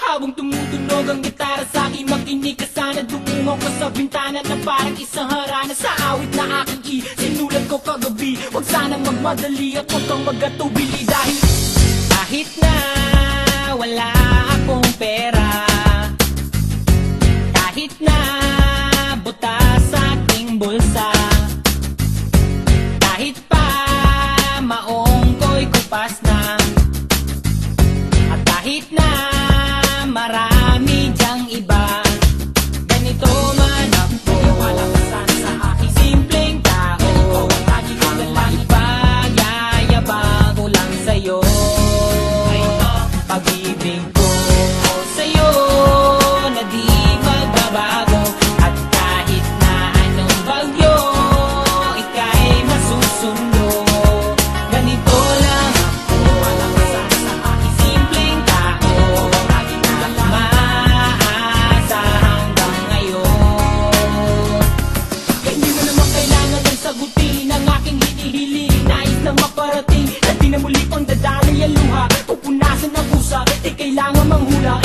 Habang tumutunog ang gitara sa akin, makinig ka sana. Dumungaw ka sa bintana na parang isang harana. Sa awit na aking sinulat ko kagabi, huwag sanang magmadali at huwag kang magatubili. Dahil kahit na wala akong pera, kahit na butas sa aking bulsa, kahit pa maong ko'y kupas na, at kahit na marami dyang iba, ganito man ako, wala ka sana sa aking simpleng tao. Ikaw ang aking magalang ipagyayabang ko lang sa'yo. Pag-ibig ko sa'yo na di magbabago, at kahit na anong bagyo ika'y masusundo. Ganito lang ako, wala ka sana sa aking simpleng tao. Aking maasa hanggang ngayon. Hindi mo naman kailangan ng sagutin ang aking hinihiling. Nais na maparating na di na muli pang dadalay ang luha. Pupunasan ang pusa, di kailangan manghula.